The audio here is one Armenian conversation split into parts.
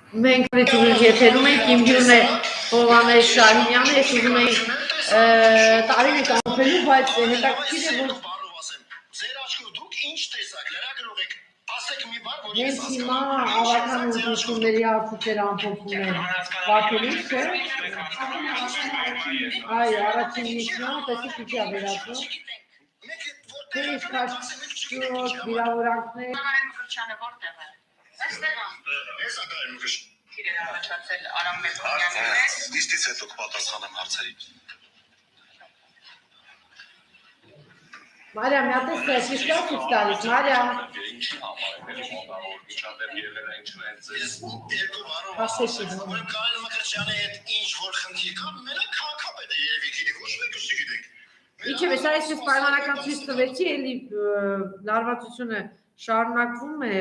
Մենք ռիթմիկ եթերում ենք, իմ հյուրն է Հովհաննես Շահինյանը, ես ուզում էի տարին եք ամփելու, բայց հետաքրքիր է, որ Ձեր աչքով դուք ինչ տեսակ լրագրող եք, ասեք մի բան, որ ես հիմա ավական ընտրությունների հարցեր ամփոփում եմ Վարդենից, չէ՞։ Այո, առաջին նիստը, տեսեք ինչի է վերածվում։ Թե ինչքան վիրավորանքներ Ես ակայում կշ։ Իրեն առաջացել Արամ Մելքոնյանի հետ։ Նիստից հետո կպատասխանեմ հարցերին։ Մարիամ, մի հատ է ճիշտ ցույց տալիս, Մարիամ։ Ինչի համար է մոտավոր միջադեպ եղել է ինչն է ձեզ։ Երկու բարով Ասեցի։ որ Կարեն Մկրտչյանի հետ ինչ որ խնդիր կա, մենակ քաղաքապետ է երևի գիտի, ոչ մեկը չգիտենք։ Ինչևէ, սա այսպես պայմանական ցույց տվեցի, էլի լարվածությունը շարունակվում է,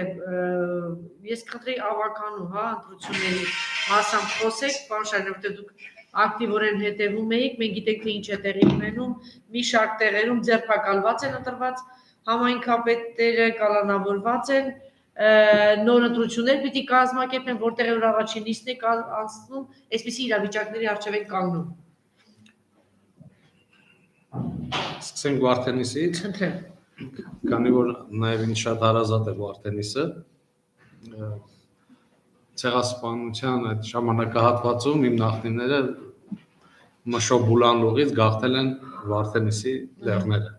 ես կխնդրեի ավականու, հա, ընտրությունների մասամբ խոսեք, պարոն Շահինյան, որտեղ դուք ակտիվորեն հետևում էիք, մենք գիտենք թե ինչ է տեղի ունենում, մի շարք տեղերում ձերբակալված են ընտրված համայնքապետերը, կալանավորված են, նոր ընտրություններ պիտի կազմակերպեն, որտեղ որ առաջին նիստն է անցնում, այսպիսի իրավիճակների առջև են կանգնում։ Սկսենք Վարդենիսից, Խնդրեմ։ քանի որ նաև ինձ շատ հարազատ է Վարդենիսը, ցեղասպանության այդ ժամանակահատվածում իմ նախնիները Մշոբուլանլուղից գաղթել են Վարդենիսի լեռները,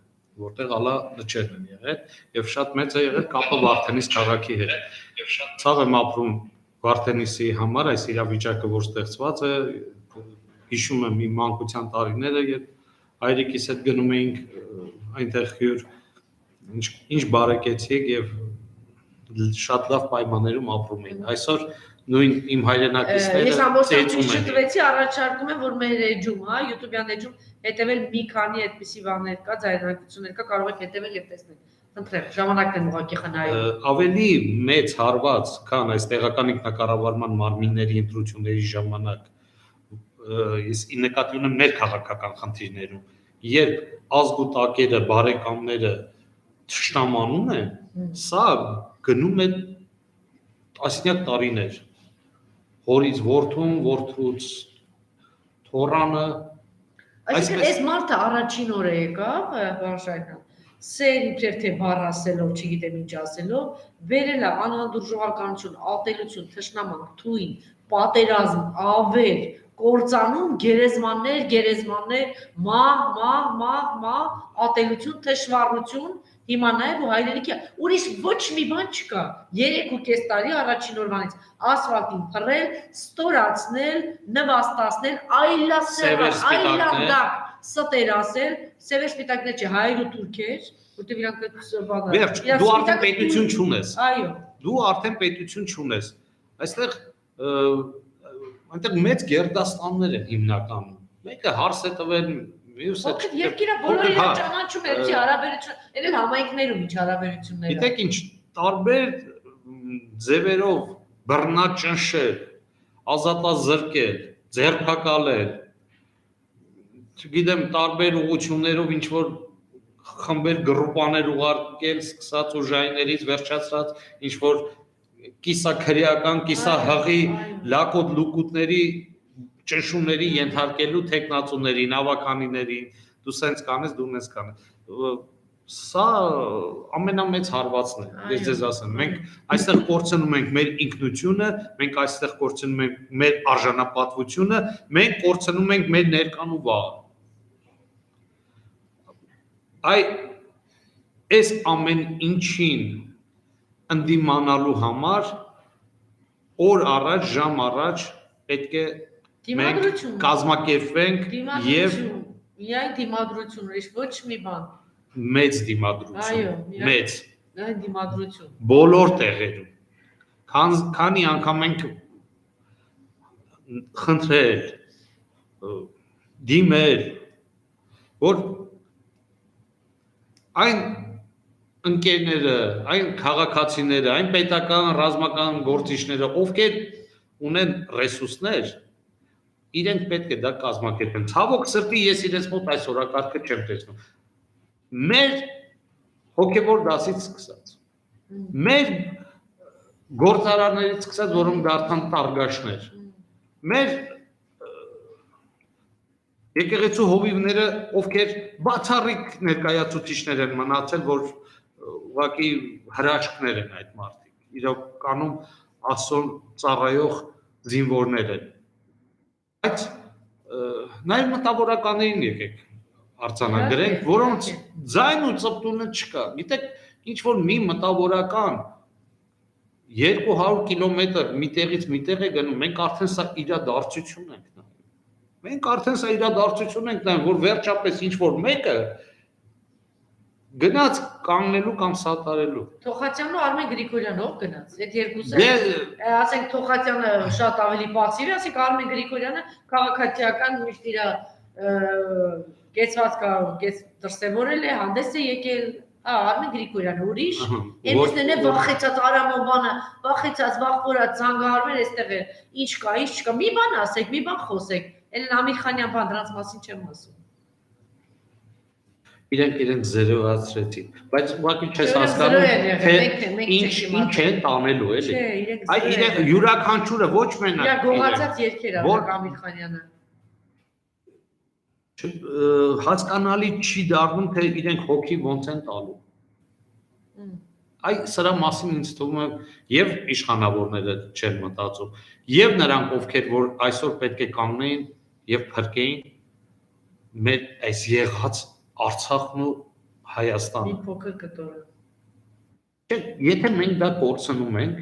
որտեղ ալա լճերն են եղել, եւ շատ մեծ է եղել կապը Վարդենիս քաղաքի հետ։ Ցավ եմ ապրում Վարդենիսի համար այս իրավիճակը, որ ստեղծված է, հիշում եմ իմ մանկության տարիները, երբ հայրիկիս հետ գնում էինք այնտեղ հյուր ինչ բարեկեցիք եւ շատ լավ պայմաններում ապրում էին։ Այսօր նույն իմ հայրենակիցները Ես ամբողջությամբ շտվեցի, առաջարկում եմ, որ մեր էջում, հա, YouTube-յան էջում հետևել մի քանի այդպիսի բաներ կա, ձայնարկություններ կա, կարող եք հետևել եւ տեսնել։ Խնդրեմ, ժամանակն եմ ուղղակի խնայում։ Ավելի մեծ հարված, քան այս տեղական ինքնակառավարման մարմինների ընտրությունների ժամանակ, ես նկատի ունեմ մեր քաղաքական խնդիրներում, երբ ազգուտակերը, բարեկամները թշնամանում են, սա գնում է տասնյակ տարիներ, հորից որդուն, որդուց թորանը, Այսինքն այս մարդը առաջին օրը եկավ, պարոն Շահինյան, սեր իբրև թե բառ ասելով, չգիտեմ ինչ ասելով, վերել է անհանդուրժողականություն, ատելություն, թշնամանք, թույն, պատերազմ, ավեր, կործանում, գերեզմաններ, մահ, ատելություն, թշվառություն, հիմա նաև ու հայրենիքի, ուրիշ ոչ մի բան չկա, 3.5 տարի առաջին օրվանից ասֆալտին փռել, ստորացնել, նվաստացնել, այլանդակ, ստեր ասել, սևեր սպիտակներ չէ, հայր ու թուրքեր, որտեղ իրանք բանը։ Վերջ, դու արդեն պետություն չունես։ Այո։ Դու արդեն պետություն չունես։ Այստեղ այնտեղ մեծ գերդաստաններ են հիմնականում։ Մեկը հարս է տվել, մյուսը երկիրը բոլորը իրար ճանաչում է, չի հարաբերություն, էլ համայնքներում ինչ հարաբերություններ։ Գիտեք ինչ, տարբեր ձևերով բռնաճնշել, ազատազրկել, ձերբակալել, չգիտեմ, տարբեր ուղղություններով ինչ որ խմբեր գրուպաներ ուղարկել, սկսած ուժայիներից վերջացած ինչ որ կիսաքրեական, կիսահղի լակոտ լուկուտների ճնշումների ենթարկելու տեխնացուներին, ավականիներին, դու սենց կանես, դու նես կանես։ Սա ամենամեծ հարվածն է, ես ձեզ ասեմ, մենք այստեղ կորցնում ենք մեր ինքնությունը, մենք այստեղ կորցնում ենք մեր արժանապատվությունը, մենք կորցնում ենք մեր ներկան ու վաղը։ Այս ամեն ինչին ընդդիմանալու համար օր առաջ, ժամ առաջ պետք է մենք կազմակերպվենք եւ միայն դիմադրություն, ուրիշ ոչ մի բան։ Մեծ դիմադրություն, մեծ դիմադրություն բոլոր տեղերում, քանի անգամ ենք խնդրել, դիմել, որ այն ընկերները, այն քաղաքացիները, այն պետական ռազմական գործիչները, ովքեր ունեն ռեսուրսներ, իրենք պետք է դա կազմակերպեն։ Ցավոք սրտի ես իրենց մոտ այս օրակարգը չեմ տեսնում։ Մեր հոգևոր դասից սկսած, մեր գործարարներից սկսած, որոնք դարձան տարգաշներ։ Մեր եկեղեցու հովիվները, ովքեր բացառիկ ներկայացուցիչներ են մնացել, որ ուղղակի հրաշքներ են այդ մարդիկ։ Իրականում ասոն ծառայող զինվորներ են։ Բայց նաև մտավորականներին եկեք արձանագրենք, որոնց ձայն ու ծպտունը չկա։ Գիտեք, ինչ որ մի մտավորական 200 կիլոմետր մի տեղից մի տեղ է գնում, մենք արդեն սա իրադարձություն ենք նայում։ Մենք արդեն սա իրադարձություն ենք նայում, որ վերջապես ինչ որ մեկը գնաց կանգնելու կամ սատարելու։ Թոխատյանն ու Արմեն Գրիգորյանը ով գնաց։ Այդ երկուսը, ասենք Թոխատյանը շատ ավելի պասիվ է, ասենք Արմեն Գրիգորյանը քաղաքացիական միշտ իր կեցված կես դրսևորել է, հանդես է եկել, Արմեն Գրիգորյանը ուրիշ, այնտեղն է վախեցած Արամովանը, վախեցած վախորած զանգահարվել այստեղ է, ինչ կա, ինչ չկա, մի բան ասեք, մի բան խոսեք, Էլեն Ամիրխանյան բան դրանց մասին չեմ ասում։ Իրենք զերոացրեցին, բայց ուղղակի չես հասկանում, թե ինչ են տանելու, էլի։ Այ իրենք յուրաքանչյուրը ոչ մենակ։ Իրա գողացած երկեր Արամ Ամիրխանյանը։ Հասկանալի չի դառնում, թե իրենք հոգի ոնց են տալու։ Այ սրա մասին ինձ թվում է եւ իշխանավորները չեն մտածում, եւ նրանք, ովքեր որ այսօր պետք է կանգնեին եւ փրկեին մեր այս եղած Արցախն ու Հայաստանը։ Մի փոքր կտորը։ Չէ, եթե մենք դա կորցնում ենք,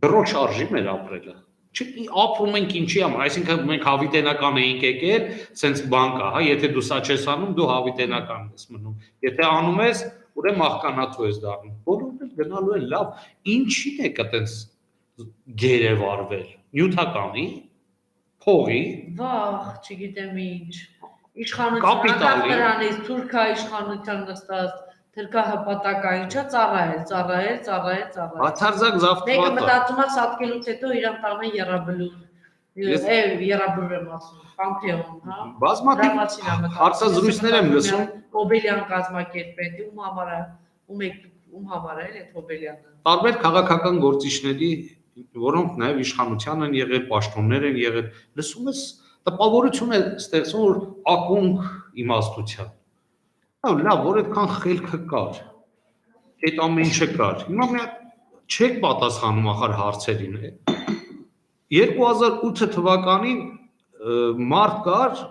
դրոջ արժի մեր ապրելը։ Չի ապրում ենք ինչի համար, այսինքն մենք հավիտենական էինք եկել, սենց բան կա, հա, եթե դու սա չես անում, դու հավիտենական ես մնում։ Եթե անում ես, ուրեմն աղկանացու ես դառնում։ Բոլորն էլ գնալու են լավ, ինչին է կտենց գերեվարվել։ Նյութականի, փողի, վախ, չգիտեմ ինչ։ Իշխանության դրանից թուրքա իշխանության նստած թրքահպատակա ինչա ծառայել։ Բացարձակ զավթված։ Մեկը մտածում է սատկելուց հետո իրան տանը երաբլուր։ Երաբլուր եմ ասում, Պամփեոն, հա։ Բազմաթիվ հարցազրույցներ եմ լսում, Հոբելյան կազմակերպել, ում համար է այդ Հոբելյանը։ Տարբեր քաղաքական գործիչների, որոնք նաև իշխանության են եղել, պաշտոններ են եղել, լսում ես տպավորություն է ստեղծում, որ ակունք իմաստության։ Լավ, որ այդքան խելքը կար, այդ ամեն ինչը կար։ Հիմա մի չեք պատասխանում ախր հարցերին։ 2008 թվականին մարդ կար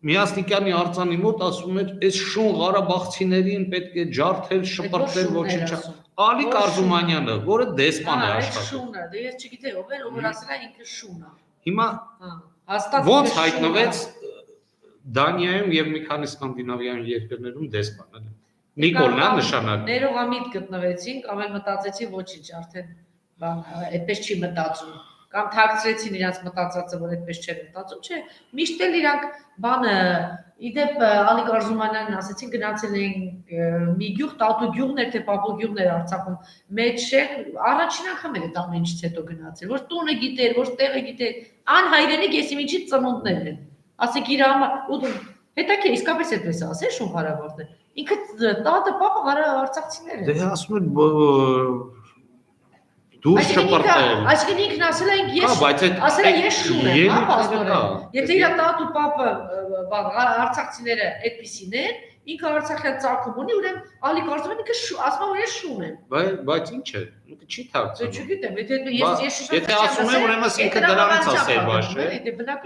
Միասնիկյանի արձանի մոտ ասում էր, այս շուն ղարաբաղցիներին պետք է ջարդել, շպրտել, ոչինչ։ Ալիկ Արզումանյանը, որը դեսպան է աշխատում։ Շունը, դե ես չգիտեմ, ով էր, ով ասել է ինքը շուն է։ Հիմա ոնց հայտնվեց Դանիայում եւ մի քանի սկանդինավյան երկրներում դեսպան, էլի։ Նիկոլն է նշանակում։ Ներողամիտ գտնվեցինք, ամեն մտածեցի ոչինչ, արդեն բան, այդպես չի մտածում։ Կամ թաքցրեցին իրանց մտածածը, որ այդպես չեն մտածում, չէ, միշտ էլ իրանք բանը, իդեպ Ալիկ Արզումանյանն ասեցին գնացել էին մի գյուղ, Տատու գյուղն էր, թե Պապու գյուղն էր Արցախում, մեջ չէ, առաջին անգամ էր այդ ամեն ինչից հետո գնացել, որ տունը գիտեր, որ տեղը գիտեր, անհայրենի գեսիմիջի ծնունդներ են, ասեք իր համար, հետաքրքիր իսկապես այդպես ասել շուն Ղարաբաղն, ինքը տատը Պապը արցախցիներ են։ Դե ասում են դուրս շպրտել։ Այսինքն ինքն ասել է ես շուն եմ, հա, պաստորեն։ Եթե իր տատու պապը արցախցիները այդպիսին են, ինքը արցախյան ծագում ունի, ուրեմն Ալիկ Արզումանյանը ինքը ասում է որ ես շուն եմ։ Բայց ինչ է, ինքը չի թաքցնում։ Չգիտեմ, եթե ասում եմ, ուրեմն ինքը դրանից է սերված, չէ։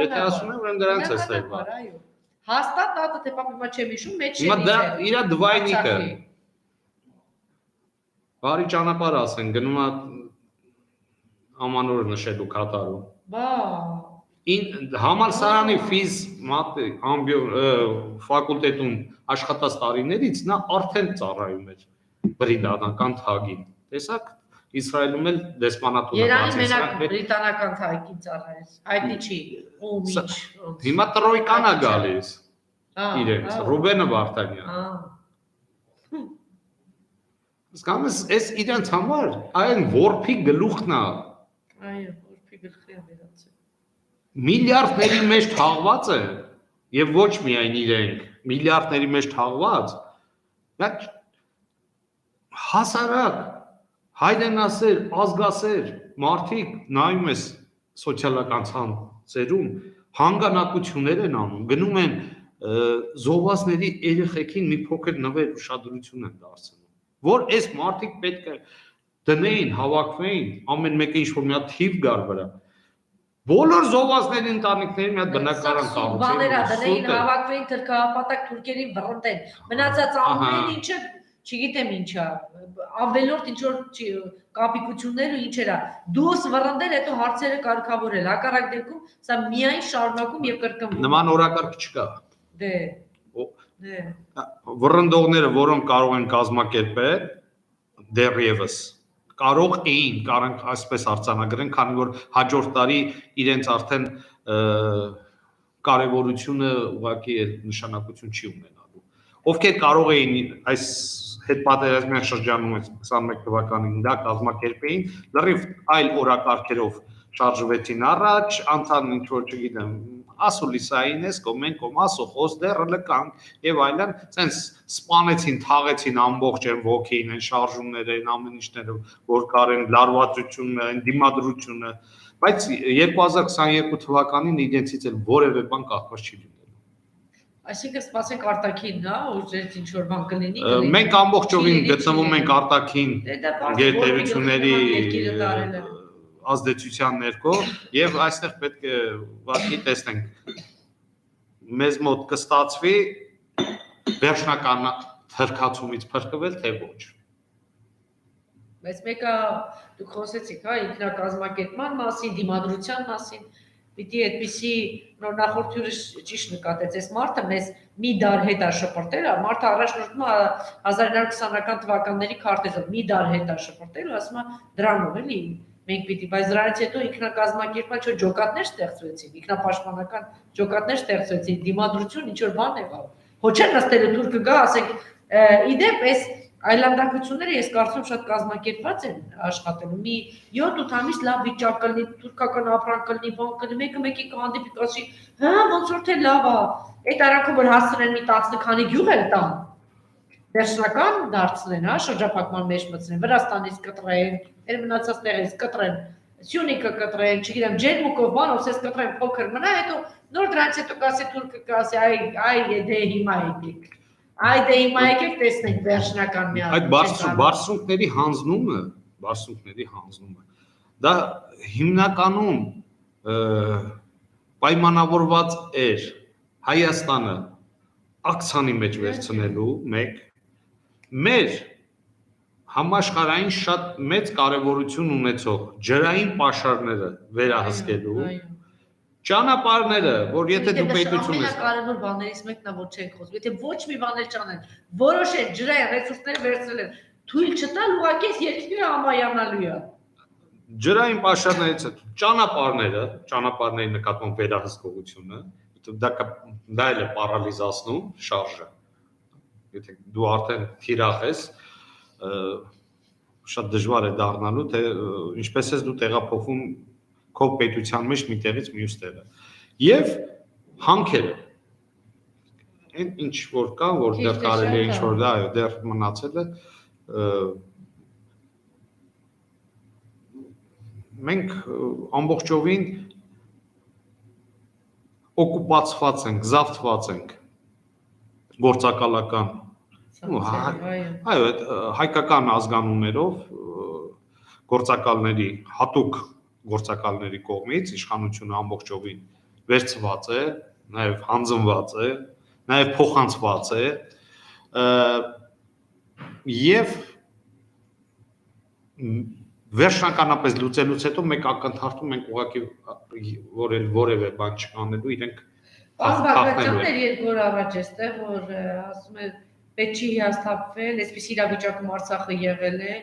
Եթե ասում եմ, ուրեմն դրանից է սերված։ Հաստատ տատը թե պապը մա չեմ հիշում, մեջ չի։ Հիմա դա իր դվայնիկը։ Բարի ճանապարհ ասեն, գնում է ամանորը նշելու կատարում։ Բա Համալսարանի ֆիզ ֆակուլտետում աշխատած տարիներից նա արդեն ծառայում էր բրիտանական թագին։ Տեսակ Իսրայելում էլ դեսպանատուն է Երանի մենակ բրիտանական թագին ծառայեց։ Հայտնի չի, ում ինչ։ Հիմա տրոյկան է գալիս։ Իրենց Ռուբենը Վարդանյան։ Հասկանում ես, այս իրենց համար այն որփի գլուխն է։ Այո, որփի գլխի է վերածել։ Միլիարդների մեջ թաղված է եւ ոչ միայն իրենք, միլիարդների մեջ թաղված։ Դա հասարակ հայրենասեր, ազգասեր մարդիկ նայում ես սոցիալական ցանցերում հանգանակություններ են անում, գնում են զոհվածների երեխեքին մի փոքր նվեր ուշադրություն են դարձնում, որ այս մարդիկ պետք է դնեին, հավաքվեին, ամեն մեկը ինչ-որ մի հատ թիվ գար վրա։ Բոլոր զոհվածների ընտանիքների մի հատ բնակարան կառուցեն։ Բաներա դնեին, հավաքվեին, թրքահապատակ թուրքերին վռնդեն։ Մնացած ամեն ինչը չգիտեմ ինչա, ավելորդ ինչ-որ կապիկություններ ու ինչ էրա, դուս վռնդել, հետո հարցերը կարգավորել, հակառակ դեպքում սա միայն շարունակում եւ կրկնվում։ Նման օրակարգ չկա։ Դե։ Վռնդողները, որոնք կարող են կազմակերպել, դեռևս կարող էին, կարանք այսպես արձանագրեն, քանի որ հաջորդ տարի իրենց արդեն կարևորությունը ուղղակի նշանակություն չի ունենալու։ Ովքեր կարող էին այս հետպատերազմյան շրջանում 21 թվականին դա կազմակերպեին, լրիվ այլ օրակարգերով շարժվեցին առաջ, անցան ինչ որ չգիտեմ, ասուլիսային էս կոմեն կոմասո խոս դեռ լկանք եւ այլն, ցենց սպանեցին, թաղեցին ամբողջ այն ոգին, այն շարժումները, այն ամեն ինչները, որ կարեն լարվածությունը, այն դիմադրությունը, բայց 2022 թվականին իրենցից էլ որևէ բան կախված չի լինելու։ Այսինքն սպասենք արտաքին, հա, ու ձեր ինչ որ բան կլինի։ Մենք ամբողջովին գտնվում ենք արտաքին գերտերությունների ազդեցության ներքո եւ այստեղ պետք է ուղղակի տեսնենք մեզ մոտ կստացվի վերջնական թրքացումից փրկվել թե ոչ։ Բայց մեկը դուք խոսեցիք, հա, ինքնակազմակերպման մասին, դիմադրության մասին, պիտի այդպիսի նոր նախորդ հյուրը ճիշտ նկատեց, այս մարդը մեզ մի դար հետ է շփրտել, մարդը առաջնորդում է 1920-ական թվականների քարտեզով, մի դար հետ է շփրտել, ասում է դրանով էլի մենք պիտի, բայց դրանից հետո ինքնակազմակերպման չէ ջոկատներ ստեղծվեցին, ինքնապաշտպանական ջոկատներ ստեղծվեցին, դիմադրություն ինչ որ բան եղավ։ Հո չէ նստել թուրքը գա, ասենք, իդեպ այս այլանդակությունները ես կարծում շատ կազմակերպված են աշխատելու։ Մի 7-8 ամիս լավ վիճակ կլինի, թուրքական ապրանք կլինի, բան կլինի, մեկը մեկի կհանդիպի, կասի, հա, ոնց որ թե լավ է։ Այդ արանքում որ հասցնեն մի 10 քանի գյուղ էլ տան։ Վերջնական դարձնեն, հա, շրջափակման մեջ մտցնեն, Վրաստանից կտրեն, այլ մնացած տեղից կտրեն, Սյունիքը կտրեն, չգիտեմ, Ջերմուկով բանով սես կտրեն փոքր մնա, հետո նոր դրանից հետո կասի թուրքը կասի, այ դե հիմա եկեք։ Այ դե հիմա եկեք տեսնենք վերջնական մի հատ։ Այդ բարձունքների հանձնումը դա հիմնականում պայմանավորված էր Հայաստանը ակցիանի մեջ վերցնելու մեկ մեր համաշխարհային շատ մեծ կարևորություն ունեցող ջրային պաշարները վերահսկելու ճանապարհները, որ եթե դու պետություն ես կարևոր բաներից մեկն է, որ չենք խոսում։ Եթե ոչ մի բաներ չանեն, որոշեն ջրային ռեսուրսներ վերցնել են, թույլ չտալ ուղղակի երկիրը համայանալու է։ Ջրային պաշարներից ճանապարհների նկատմամբ վերահսկողությունը, դա էլ է պարալիզացնում շարժը։ Եթե դու արդեն թիրախ ես, շատ դժվար է դառնալու, թե ինչպես ես դու տեղափոխվում քո պետության մեջ մի տեղից մյուս տեղը։ Եվ հանքերը։ Այն ինչ որ կա, որ դեռ կարելի է ինչ որ դա, այո, դեռ մնացել է, մենք ամբողջովին օկուպացված ենք, զավթված ենք գործակալական այո, հայկական ազգանուններով գործակալների, հատուկ գործակալների կողմից իշխանությունը ամբողջովին վերցված է, նաև հանձնված է, նաև փոխանցված է եւ վերջնականապես լուծելուց հետո մեկ ակնթարթում ենք ուղղակի որևէ բան չանելու իրենք Բաղբաղություններ երկու օր առաջ էստեղ, որ ասում է պետք չի հիասթափվել, այսպես իրավիճակում Արցախը եղել է,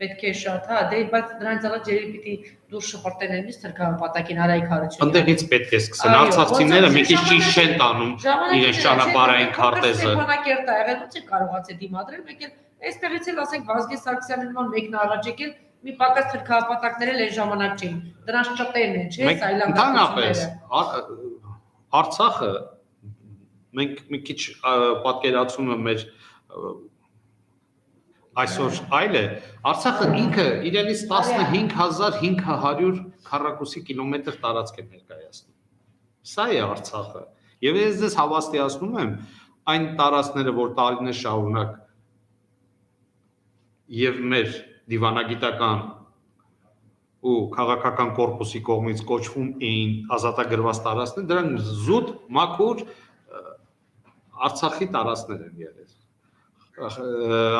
պետք է շատ, հա, դե բայց դրանից առաջ երևի պիտի դուրս շփրտեն այնպես թրքահապատակին Արայք Հարությունյանը։ Ընդեղից պետք է սկսեն արցախցիները մի քիչ ճիշտ չեն տանում իրենց ճանապարհային քարտեզը։ Ստեփանակերտը եղել ո՞նց է կարողացել դիմադրել, մեկ էլ այստեղից էլ ասենք Վազգեն Սարգսյանը նման մեկն առաջ եկել մի պակաս թրքահապատակներ էլ այն ժամանակ չէին։ Դրանց ճտերն են, չէ՞, այլանդակությունները։ Արցախը մենք մի քիչ պատկերացումը մեր Այսօր այլ է, Արցախը ինքը իրենից 15500 քառակուսի կիլոմետր տարածք է ներկայացնում։ Սա է Արցախը։ Եվ ես ձեզ հավաստիացնում եմ, այն տարածքները, որ տարիներ շարունակ եւ մեր դիվանագիտական ու քաղաքական կորպուսի կողմից կոչվում էին ազատագրված տարածքներ, դրանք զուտ մաքուր Արցախի տարածքներ են եղել։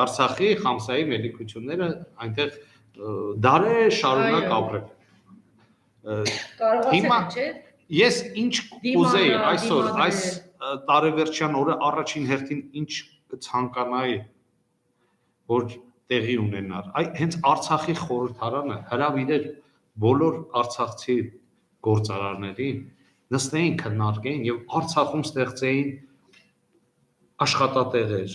Արցախի Խամսայի մելիքությունները այնտեղ դարեր շարունակ ապրել։ Հիմա ես ինչ կուզեի այսօր այս տարեվերջյան օրը առաջին հերթին ինչ կցանկանայի որ տեղի ունենար։ Հենց Արցախի խորհրդարանը հրավիրեր բոլոր արցախցի գործարարներին, նստեին, քննարկեին եւ Արցախում ստեղծեին աշխատատեղեր,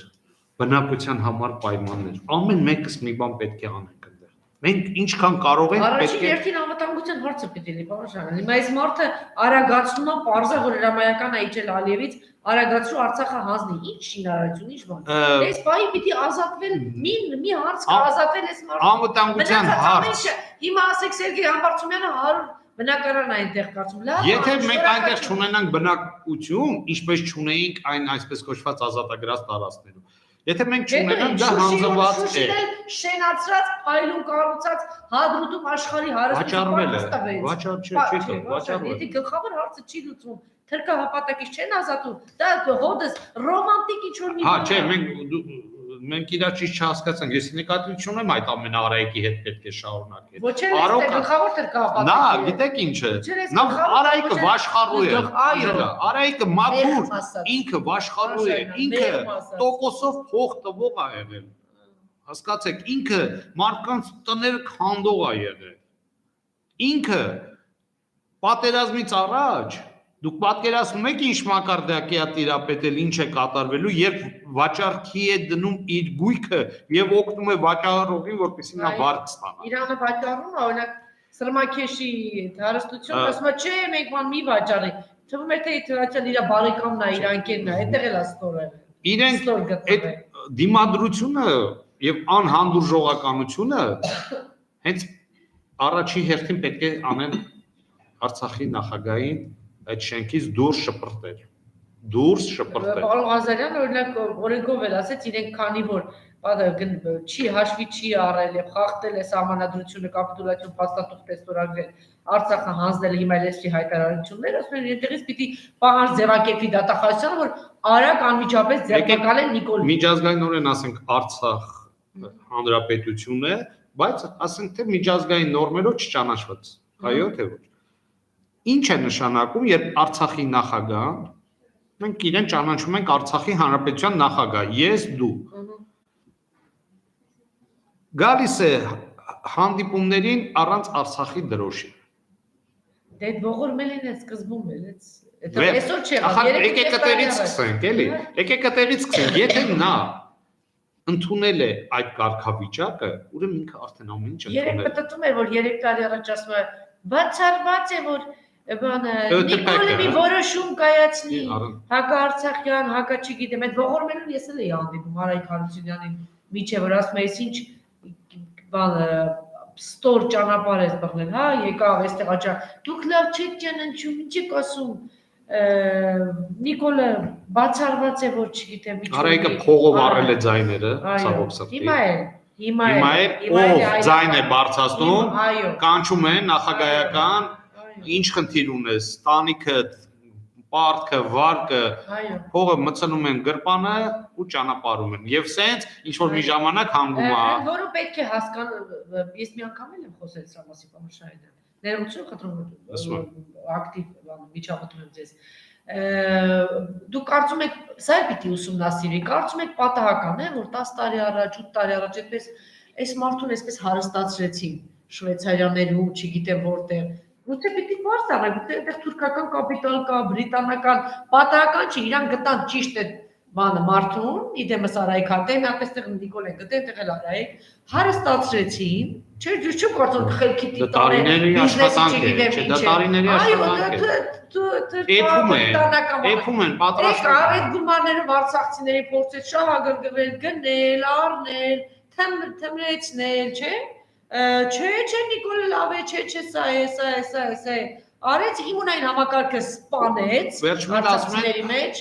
բնակության համար պայմաններ։ Ամեն մեկս մի բան պետք է անենք այնտեղ։ Մենք ինչքան կարող ենք պետք է Առաջին անվտանգության հարցը պետք է լինի, պարոն Շահյան։ Հիմա այս մարդը արագացնում է, parza որ հրամայական է իջել Ալիևից, արագացրու Արցախը հանձնի։ Ինչ շինարարություն, ինչ բան։ Այս բայի պիտի ազատվել, մի հարց կա ազատվել այս մարդը։ Անվտանգության հարց։ Հիմա ասեք Սերգեյ Համբարձումյանը 100 բնակարան այնտեղ կարծում լավ։ Եթե մենք այնտեղ չունենանք բնակություն, ինչպես չունեինք այն այսպես կոչված ազատագրած տարածքներում։ Եթե մենք չունենանք, դա հանձնված է։ Շենացրած, փայլուն կառուցած Հադրութում աշխարհի հարստություն վաճառվել։ Եթե գլխավոր հարցը չի լուծվում, թրքահապատակից չեն ազատում, դա հոդս ռոմանտիկ ինչ-որ մի բան։ Չէ, մենք իրար ճիշտ չհասկացանք, ես նկատի չունեմ այդ ամենը Արայիկի հետ պետք է շարունակել։ Ոչ էլ գլխավոր թրքահապատակ։ Նա, գիտեք ինչ է։ Նա Արայիկը վաշխառու է։ Արայիկը մաքուր, ինքը վաշխառու է, ինքը տոկոսով փող տվող է եղել։ Հասկացեք, ինքը մարդկանց տները քանդող է եղել։ Ինքը պատերազմից առաջ դուք պատկերացնում եք ինչ մակարդակի է տիրապետել, ինչ է կատարվելու, երբ վաճառքի է դնում իր գույքը եւ օգնում է վաճառողին, որպեսզի նա վարձ ստանա։ Իրանը վաճառում է, օրինակ Սրմաքեշի հարստությունը, ասում է, չէ, մենք բան մի վաճառի։ Թվում է թե իթրացիան իր բարեկամն է, իր անկերն է, այդտեղ էլ է ստորել։ Իրենք այդ դիմադրությունը եւ անհանդուրժողականությունը հենց առաջի հերթին պետք է անեն Արցախի նախագահին այդ շենքից դուրս շպրտել։ Պարոն Ղազարյանը օրինակ օրենքով էլ ասեց, իրենք քանի որ չի հաշվի չի առել եւ խախտել է սահմանադրությունը կապիտուլյացիոն փաստաթուղթ ստորագրել Արցախը հանձնել հիմա լեսի հայտարարություններ, ասում են այնտեղից պիտի պահանջ ձևակերպի դատախազությանը, որ արագ անմիջապես ձեռնարկել Նիկոլին։ Միջազգայինորեն ասենք Արցախ հանրապետություն է, բայց ասենք թե միջազգային նորմերով չճանաչված։ Այո, թե ոչ։ Ինչ է նշանակում, երբ Արցախի նախագահ, մենք իրեն ճանաչում ենք Արցախի հանրապետության նախագահ, ես դու։ Գալիս է հանդիպումներին առանց Արցախի դրոշի։ Դե ողորմել են սկզբում էլ, այսօր չի եղավ։ Եկեք այդտեղից սկսենք, էլի։ Եկեք այդտեղից սկսենք, եթե նա ընդունել է այդ կարգավիճակը, ուրեմն ինքը արդեն ամեն ինչ ընդունել է։ Երեք պատտում էր, որ 3 տարի առաջ ասում է, բացառված է, որ Նիկոլը մի որոշում կայացնի, հակաարցախյան, հակա չգիտեմ, այդ ողորմելուն ես էլ էի հանդիպում Արայիկ Հարությունյանին միջև, որ ասում է, ես ինչ ստոր ճանապարհ ես բռնել, հա, եկավ այստեղ աճա, դուք լավ չեք ճանաչում, ինչ եք ասում, Նիկոլը բացառված է, որ չգիտեմ, Արայիկը փողով առել է ձայները, ցավոք սրտի։ Հիմա է, ով ձայն է բարձրացնում, կանչում են նախագահական, ինչ խնդիր ունես, տանիքը, պարտքը, վարկը, փողը մտցնում են գրպանը ու ճանապարհում են։ Եվ սենց ինչ որ մի ժամանակ հանգում է։ Որը պետք է հասկանալ, ես մի անգամ եմ խոսել սա մասի պարոն Շահյան։ Ներողություն խնդրում ակտիվ միջամտում եմ ձեզ։ Դուք կարծում եք, սա է պիտի ուսումնասիրի, կարծում եք պատահական է, որ 10 տարի առաջ, 8 տարի առաջ այդպես այս մարդուն այսպես հարստացրեցին շվեյցարիաներում, չգիտեմ որտեղ։ Գուցե պիտի բարձ առնի, գուցե այդտեղ թուրքական կապիտալ կա, բրիտանական, պատահական չի, իրանք գտան ճիշտ այդ բանը մարդուն, իդեմս Արայիկ հատեն, այդտեղ Նիկոլ են գտեն, այդտեղ էլ Արայիկ, հարստացրեցին, չէ, չու կարծում խելքի տիտան է, բիզնեսի չգիտեմ ինչ է։ Դա տարիների աշխատանք է։ Էփում են, պատրաստվում։ Այդ գումարներով արցախցիների փորձեց շահագրգռել, գնել, առնել, թմրեցնել, չէ։ Չէ, Նիկոլը լավ է, չէ, սա է։ Արեց իմունային համակարգը սպանեց Վերջում ասում մեջ։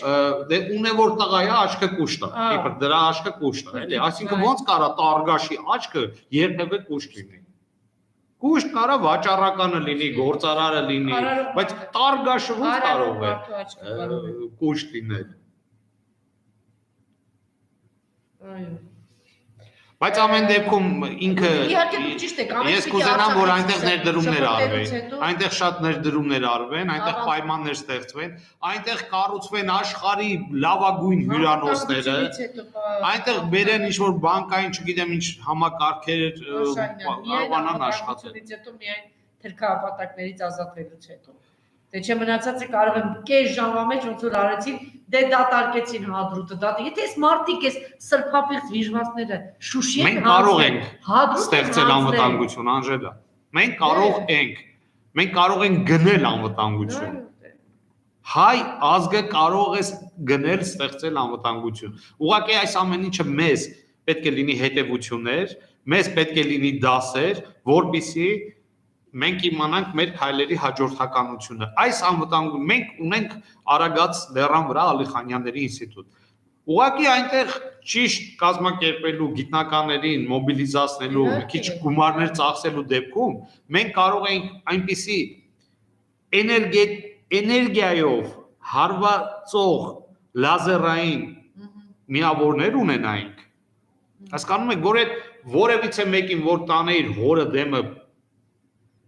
դե ունե որ տղա է աչքը կուշտ է, իբր դրա աչքը կուշտ է, էլի, այսինքն ոնց կարա տարգաշի աչքը երբևէ կուշտ լինի։ Կուշտ կարա վաճառականը լինի, գործարարը լինի, բայց տարգաշը ոնց կարող է կուշտ լինել։ Այո։ Բայց ամեն դեպքում ինքը Իհարկե դուք ճիշտ եք, ես կուզենամ որ այնտեղ ներդրումներ արվեն, այնտեղ շատ ներդրումներ արվեն, այնտեղ պայմաններ ստեղծվեն, այնտեղ կառուցվեն աշխարհի լավագույն հյուրանոցները, այնտեղ բերեն ինչ որ բանկային, չգիտեմ ինչ համակարգեր կարողանան աշխատել։ Հետո միայն թրքապատակներից ազատվելուց հետո։ Դե չէ մնացածը կարող եմ կես ժամվա մեջ ոնց որ արեցին, դե դատարկեցին հադրուտը, եթե այս մարտիկ էս սրբապիղծ վիժվածները Շուշի են մենք կարող ենք ստեղծել անվտանգություն, Անժելա։ Մենք կարող ենք գնել անվտանգություն։ Հայ ազգը կարող է գնել ստեղծել անվտանգություն։ Ուղղակի այս ամեն ինչը մեզ պետք է լինի հետևություններ, մեզ պետք է լինի դասեր, որպեսզի մենք իմանանք մեր քայլերի հաջորդականությունը։ Այս անվտանգություն մենք ունենք Արագած լեռան վրա Ալիխանյանների ինստիտուտ։ Ուղղակի այնտեղ ճիշտ կազմակերպելու գիտնականներին մոբիլիզացնելու, մի քիչ գումարներ ծախսելու դեպքում մենք կարող ենք այնպիսի էներգիայով հարվածող լազերային միավորներ ունենայինք։ Հասկանում եք, որ այդ որևիցե մեկին որ տանեիր հորը դեմը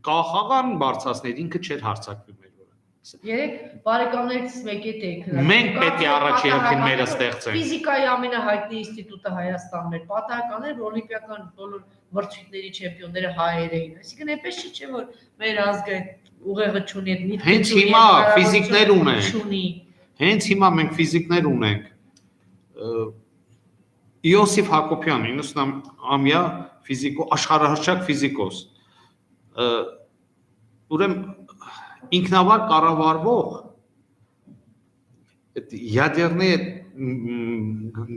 կախաղան բարձրացնել ինքը չէր հարցակվի մեր վրա։ Երեք բարեկամներից մեկի եք մենք պետք է առաջի հերթին մերը ստեղծենք։ Ֆիզիկայի ամենահայտնի ինստիտուտը Հայաստանում էր, պատահական էր, որ օլիմպիական բոլոր մրցույթների չեմպիոնները հայեր էին։ Այսինքն այնպես չէ, որ մեր ազգը ուղեղը չունի այդ միտքը։ Հենց հիմա ֆիզիկներ ունենք։ Հենց հիմա մենք ֆիզիկներ ունենք։ Իոսիֆ Հակոբյան 90-ամյա աշխարհահռչակ ֆիզիկոս։ Ուրեմն ինքնավար կառավարվող այդ ядерные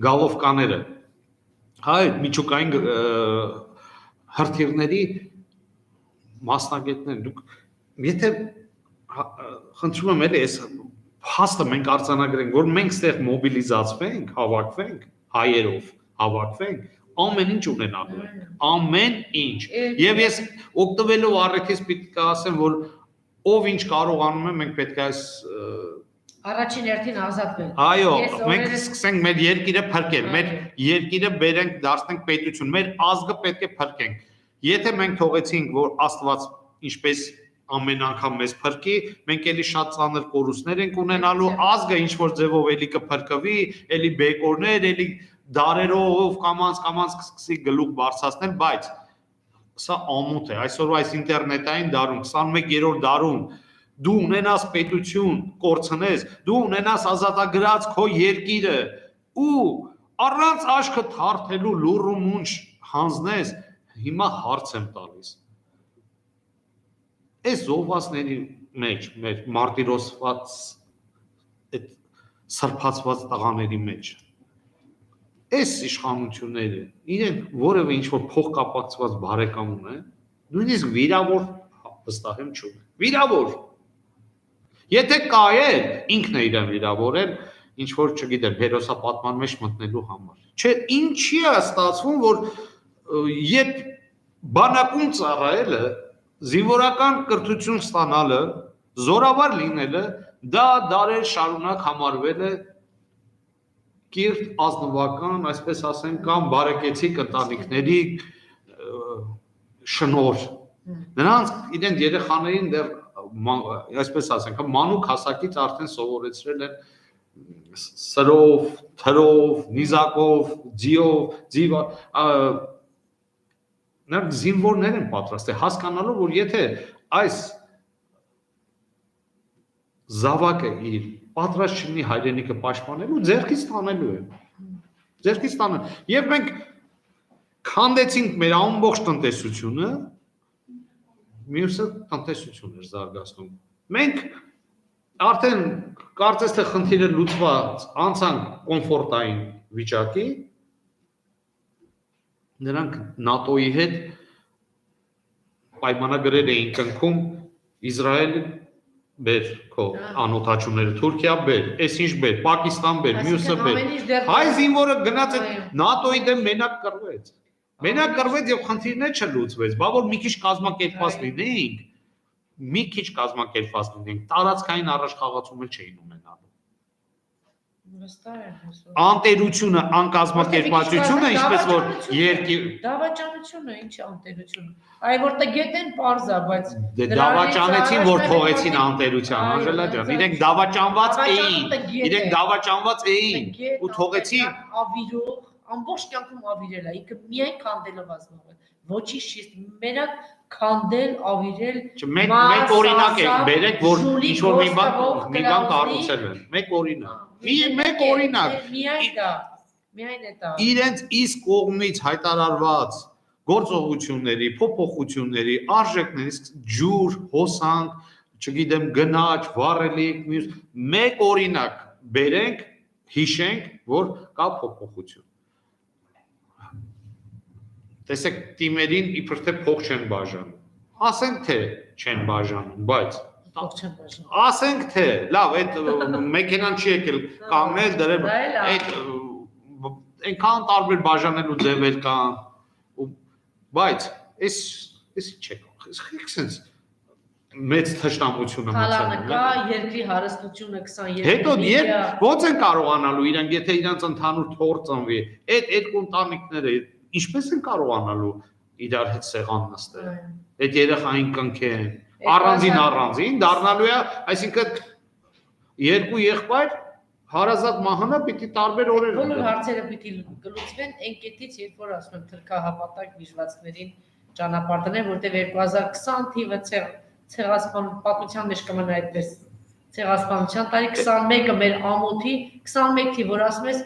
գալովկաները հայ միջուկային հրթիռների մասնագետներ դուք եթե խնդրում եմ էլի այս փաստը մենք արձանագրենք որ մենք ստեղ մոբիլիզացվենք հավաքվենք հայերով հավաքվենք ամեն ինչ ունենալու ենք, ամեն ինչ։ Եվ ես օգտվելով առիթից պիտի ասեմ, որ ով ինչ կարողանում է, մենք պետք է այս առաջին հերթին ազատվել։ Այո, մենք սկսենք մեր երկիրը փրկել, մեր երկիրը բերենք դարձնենք պետություն, մեր ազգը պետք է փրկենք։ Եթե մենք թողեցինք, որ Աստված ինչպես ամեն անգամ մեզ փրկի, մենք էլի շատ ծանր կորուստներ ենք ունենալու, ազգը ինչ որ ձևով էլի կփրկվի, էլի բեկորներ, էլի դարերով կամանց սկսի գլուխ բարձրացնել, բայց սա ամոթ է, այսօրվա այս ինտերնետային դարում, 21-րդ դարում դու ունենաս պետություն, կորցնես, դու ունենաս ազատագրած քո երկիրը ու առանց աչքը թարթելու լուռ ու մունջ հանձնես, հիմա հարց եմ տալիս։ Այս զոհվածների մեջ, մեր մարտիրոսված այդ սրբացված տղաների մեջ այս իշխանությունները իրենք որևէ ինչ-որ փոխկապակցված բարեկամ ունեն, նույնիսկ վիրավոր վստահ եմ չունեն։ Վիրավոր։ Եթե կա է, ինքն է իրեն վիրավորել, ինչ-որ չգիտեմ, հերոսապատման մեջ մտնելու համար։ Չէ, ինչի է ստացվում, որ երբ բանակում ծառայելը, զինվորական կրթություն ստանալը, զորավար լինելը, դա դարեր շարունակ համարվել է կիրթ ազնվական, այսպես ասենք, կամ բարեկեցիկ ընտանիքների շնորհ։ Նրանց իրենց երեխաներին դեռ այսպես ասենք, մանուկ հասակից արդեն սովորեցրել են սրով, թրով, նիզակով, ձիով, նրանք զինվորներ են պատրաստել, հասկանալով, որ եթե այս զավակը իր պատրաստ չլինի հայրենիքը պաշտպանելու, ձեռքից տանելու է։ Ձեռքից տանել։ Եվ մենք քանդեցինք մեր ամբողջ տնտեսությունը, մյուսը տնտեսություն էր զարգացնում։ Մենք արդեն կարծես թե խնդիրը լուծված անցանք կոմֆորտային վիճակի, նրանք ՆԱՏՕ-ի հետ պայմանագրեր էին կնքում Իսրայել բեր քո անօթաչուները Թուրքիա բեր, այս ինչ բեր, Պակիստան բեր, մյուսը բեր։ Հայ զինվորը գնաց այդ ՆԱՏՕ-ի դեմ մենակ կռվեց։ Մենակ կռվեց եւ խնդիրներ չլուծվեց։ Բա որ մի քիչ կազմակերպված լինեինք, տարածքային առաջխաղացում էլ չէին ունենալու։ Անտերությունը, անկազմակերպվածությունը, ինչպես որ երկիր դավաճանությունը ինչ անտերություն։ Այ որ տգետ են parza, բայց դավաճանեցին, որ թողեցին անտերության, Անժելա ջան, իրենք դավաճանված էին ու թողեցին ավիրող, ամբողջ կյանքում ավիրել է, ինքը միայն քանդելով ազնվել։ Ոչինչ չի, մենակ քանդել, ավիրել։ Մեկ օրինակ եք բերեք, որ ինչ որ մի բան կառուցել են։ Մեկ օրինակ։ Մեկ օրինակ։ Միայն է դա։ Իրենց իսկ կողմից հայտարարված գործողությունների, փոփոխությունների, արժեքների ջուր, հոսանք, չգիտեմ, գնաճ, վառելիք, մեկ օրինակ բերենք, հիշենք, որ կա փոփոխություն։ Տեսեք, թիմերին իբր թե փող չեն բաժանում։ Ասենք թե չեն բաժանում, բայց ասենք թե, լավ, այդ մեքենան չի եկել կանգնել դրել, այդ այնքան տարբեր բաժանելու ձևեր կան, բայց այս չէ, sense մեծ թշնամությունը մցանում է։ Երկրի հարստությունը 22 հետո ո՞նց են կարողանալու իրենք, եթե իրենց ընդհանուր թոր ծնվի, այդ երկու ընտանիքները ինչպես են կարողանալու իրար հետ սեղան նստել, այդ երեխային կնքեն, առանձին դառնալու է, այսինքն երկու եղբայր հարազատ մահանա պիտի տարբեր օրեր բոլոր հարցերը պիտի լուծվեն այն կետից, երբ որ ասում եմ թրքահապատակ վիժվածքներին ճանապարհ դնել, որտեղ 2020 թիվը ցեղասպան պատմության մեջ կմնա այդպես ցեղասպանության տարի 21-ը մեր ամոթի 21 թիվ, որ ասում ես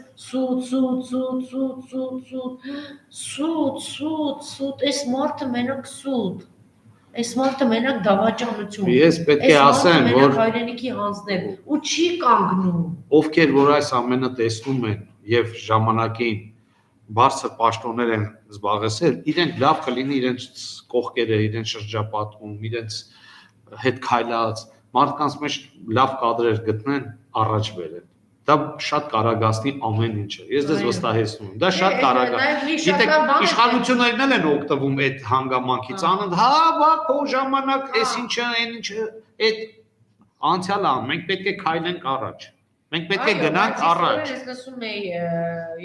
սուտ, այս մարդը մենակ սուտ, այս մարդը մենակ դավաճանություն, ես պետք է ասեմ, որ հայրենիքի հանձնել ու չի կանգնում, ովքեր որ այս ամենը տեսնում են եւ ժամանակին բարձր պաշտոններ են զբաղեցել, իրենք լավ կլինի իրենց կողքերը, իրենց շրջապատում, իրենց հետ քայլած մարդկանց մեջ լավ կադրեր գտնեն, առաջ բերեն։ Դա շատ կարագացնի ամեն ինչը։ Ես դες վստահեցնում եմ։ Դա շատ կարագա։ Գիտեք, իշխանություններն էլ են օգտվում այդ հանգամանքից, անում, հա, բա քո ժամանակ էս ինչը, այն ինչը, այդ անցյալը, մենք պետք է քայլենք առաջ։ Մենք պետք է գնանք առաջ։ Ես լսում էի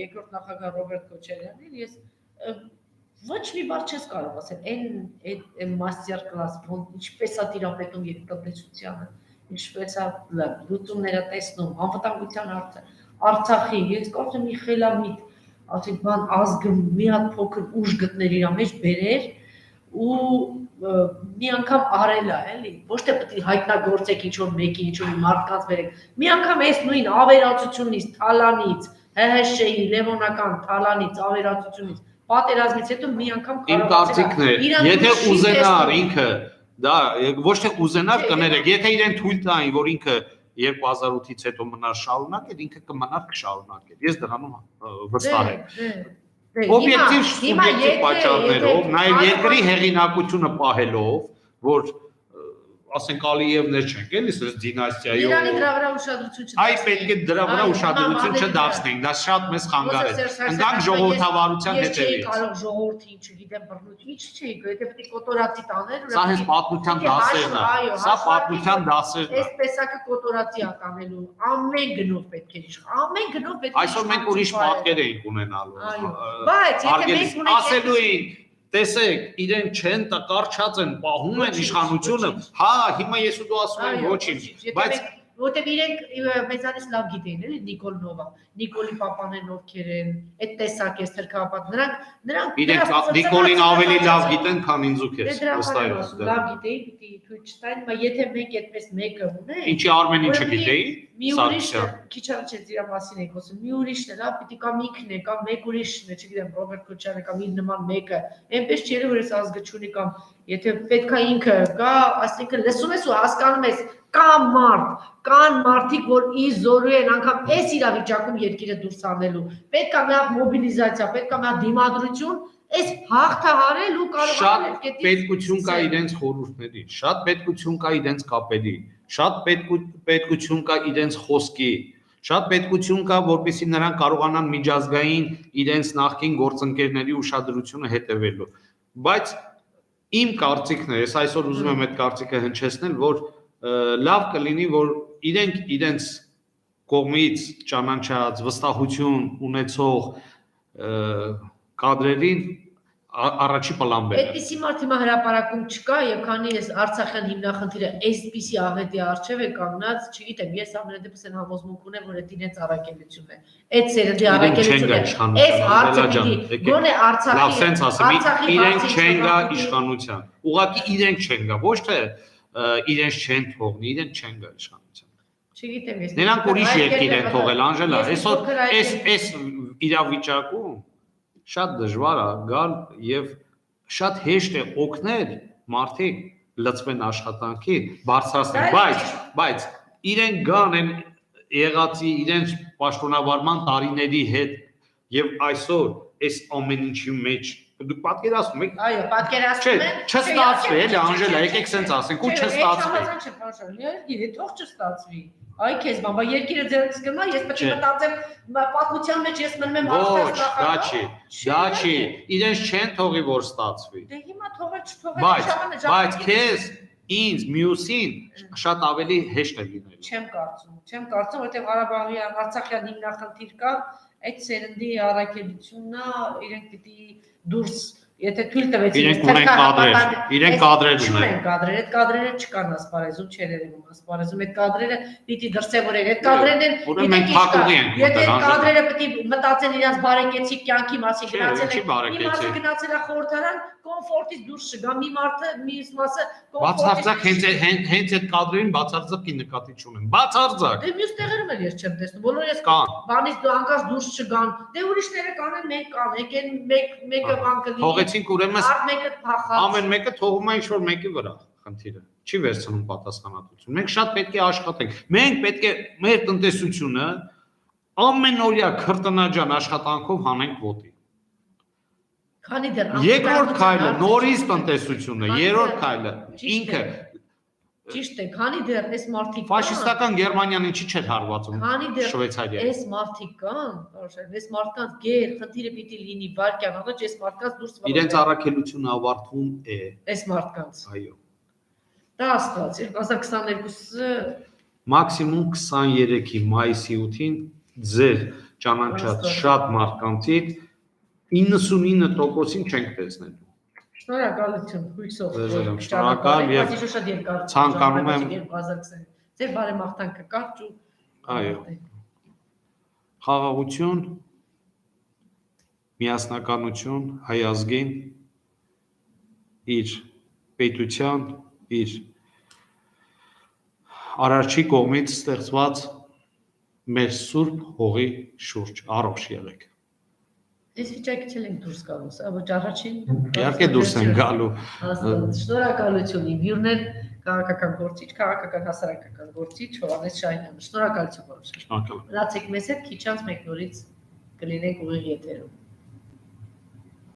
երկրորդ նախագահ Ռոբերտ Քոչարյանին, ես ոչ մի բառ չես կարող ասել, այն մաստեր կլաս, ինչպես է տիրապետում երկրպետությանը, ինչպես է լուծումները տեսնում, անվտանգության հարցը, Արցախի, ես կարող եմ մի խելամիտ, ասենք բան ազգը մի հատ փոքր ուժ գտներ իր մեջ բերեր ու մի անգամ արել է, էլի, ոչ թե պետք է հայտնագործեք ինչ որ մեկի, ինչ որ մարդկանց բերեք, մի անգամ այս նույն ավերածությունից, թալանից, ՀՀՇ-ի, Լևոնական թալանից, ավերածությունից պատերազմից հետո մի անգամ իմ կարծիքն է, եթե ուզենար ինքը, դա ոչ թե ուզենար կներեք, եթե իրեն թույլ տային, որ ինքը 2008-ից հետո մնար շարունակել, ինքը կմնար կշարունակել։ Ես դրանում վստահ եմ։ Օբյեկտիվ պատճառներով, նաև երկրի հեղինակությունը պահելով, որ ասենք Ալիևներ չենք, էլի սրս դինաստիայով։ Իրանի դրա վրա ուշադրություն չդարձնենք։ Այ պետք է դրա վրա ուշադրություն չդարձնենք, դա շատ մեծ խանգար է։ Ընկանք ժողովրդավարության հետևից։ Ես չէի կարող ժողովրդին, չգիտեմ, բռնуть, ինչ չէի, եթե պետք է կոտորածի տաներ, սա հենց պատմության դասերն է։ Սա պատմության դասերն է։ Այս տեսակը կոտորածի է տանելու, ամեն գնով պետք է իշխ, ամեն գնով պետք է։ Այսօր մենք ուրիշ պատկեր էինք ունենալու։ Բայց եթե մենք ունենք ասելու էինք տեսեք, իրենք չեն տակարչած են, պահում են իշխանությունը, հա, հիմա ես ու դու ասում եմ ոչինչ, բայց որտեղ իրենք մեծանից լավ գիտեին, էլի Նիկոլ Նովա, Նիկոլի պապաներն ովքեր են, այդ տեսակ է թրքահապատ, նրանք իրենք Նիկոլին ավելի լավ գիտեն, քան ինձ ու քեզ, վստահ եմ։ Լավ գիտեի, պիտի թույլ չտային, բայց եթե մենք այդպես մեկը ունենք, ինչի Արմենին չգիտեի, մի ուրիշը, քիչ առաջ իր մասին եք խոսում, մի ուրիշն է, լավ, պիտի կամ ինքն է, կամ մեկ ուրիշն է, չգիտեմ, Ռոբերտ Քոչարյանը կամ իր նման մեկը, այնպես չի եղել, որ այս ազգը չունի կամ եթե պետք է ինքը գա, այսինքն լսում ես ու հասկանում ես, կան մարդիկ, որ ի զորու են անգամ այս իրավիճակում երկիրը դուրս անելու, պետք է մի հատ մոբիլիզացիա, պետք է մի հատ դիմադրություն, Այս հաղթահարել ու կարող Շատ պետքություն կա իրենց խորհուրդների, շատ պետքություն կա իրենց կապերի, շատ պետքություն կա իրենց խոսքի, շատ պետքություն կա, որպեսզի նրանք կարողանան միջազգային իրենց նախկին գործընկերների ուշադրությունը հետևելու։ Բայց իմ կարծիքն է, ես այսօր ուզում եմ այդ կարծիքը հնչեցնել, որ լավ կլինի, որ իրենք իրենց կողմից ճանաչած վստահություն ունեցող կադրերին առաջի պլան բերել։ Այդպիսի մարդ հիմա հրապարակում չկա եւ քանի ես Արցախյան հիմնախնդիրը այսպիսի աղետի արժեվ է կանգնած, չգիտեմ, ես ամենադեպս այն համոզմունք ունեմ, որ այդ իրենց առաքելությունն է։ Այդ սերնդի առաքելությունը այս հարցը պիտի գոնե Արցախի լավ սենց ասեմ, իրենք չեն գա իշխանության։ Ուղղակի իրենք չեն գա, ոչ թե իրենց չեն թողնի, իրենք չեն գա իշխանության։ Չգիտեմ ես։ Նրանք ուրիշ երկիր են թողել, Անժելա, այսօր այս իրավիճակում շատ դժվար է գալ եւ շատ հեշտ է օգնել մարդիկ լծվեն աշխատանքի, բարձրացնել, բայց իրենք գան են եղածի իրենց պաշտոնավարման տարիների հետ եւ այսօր այս ամեն ինչի մեջ դուք պատկերացնում եք։ Այո, պատկերացնում եմ։ Չստացվի, էլի Անժելա, եկեք սենց ասենք, ու չստացվի։ Երկիրը թող չստացվի։ Այ քեզ բաբա երկիրը ձերքս գնա, ես պետք է մտածեմ պատմության մեջ ես մնում եմ Ոչ, դա չի, իրենց չեն թողի որ ստացվի։ Դե հիմա թողել չթողել Բայց քեզ ինձ մյուսին շատ ավելի հեշտ է լինելու։ Չեմ կարծում, որտեղ Ղարաբաղի Արցախյան հիմնախնդիր կա, այդ սերնդի առաքելությունն է, իրենք պիտի դուրս Եթե թույլ տվեցին, իրենք կադրեր ունեն։ Չունեն կադրեր, այդ կադրերը չկան ասպարեզում, չեր երևում ասպարեզում, այդ կադրերը պիտի դրսևորեն, այդ կադրերն եթե այդ կադրերը պիտի մտածեն իրաց բարեկեցիկ կյանքի մասին, գնացել է խորհրդարան, կոմֆորտից դուրս չգա, մի մարդը, մյուս մասը բացարձակ հենց այդ կադրերին բացարձակի նկատի չունեմ, բացարձակ։ Դե մյուս տեղերում էլ ես չեմ տեսնում, բոլորը ես բանից հանկարծ դուրս չգան, դե ուրիշները կանեն, մենք կանենք, այն մեկը բան կլինի Ուրեմն ամեն մեկը թողում է ինչ-որ մեկի վրա խնդիրը, չի վերցնում պատասխանատվություն։ Մենք շատ պետք է աշխատենք։ Մենք պետք է մեր տնտեսությունը ամենօրյա քրտնաջան աշխատանքով հանենք ոտի։ Քանի դեռ Երկրորդ քայլը նորից տնտեսությունը, երրորդ քայլը ինքը Ճիշտ է, քանի դեռ այս մարդիկ ֆաշիստական Գերմանիան ինչի չէր հարվածում Շվեյցարիա։ Այս մարդիկ կան, այս մարդկանց գեր, խնդիրը պիտի լինի վարկյան, առաջ այս մարդկանց դուրս իրենց առաքելությունը ավարտվում է։ Այս մարդկանց։ Այո։ Դա աստված 2022-ը մաքսիմում 23-ի մայիսի 8-ին ձեր ճանաչած շատ մարդկանցից 99%-ին չենք տեսնելու։ Շնորհակալություն, հույսով։ Շնորհակալ եւ ցանկանում եմ ձեր բարեմաղթանքը կարճ ու այո։ Խաղաղություն, միասնականություն հայ ազգին իր պետության, իր արարչի կողմից ստեղծված մեր սուրբ հողի շուրջ առողջ եղեք։ Այս վիճակից էլ ենք դուրս գալու, սա ոչ առաջին։ Իհարկե դուրս են գալու։ Շնորհակալություն իմ հյուրներ, քաղաքական գործիչ, քաղաքական հասարակական գործիչ Հովհաննես Շահինյանը։ Շնորհակալություն։ Շնորհակալ։ Լացեք մեզ հետ քիչ անց մեկ նորից կլինենք ուղիղ եթերում։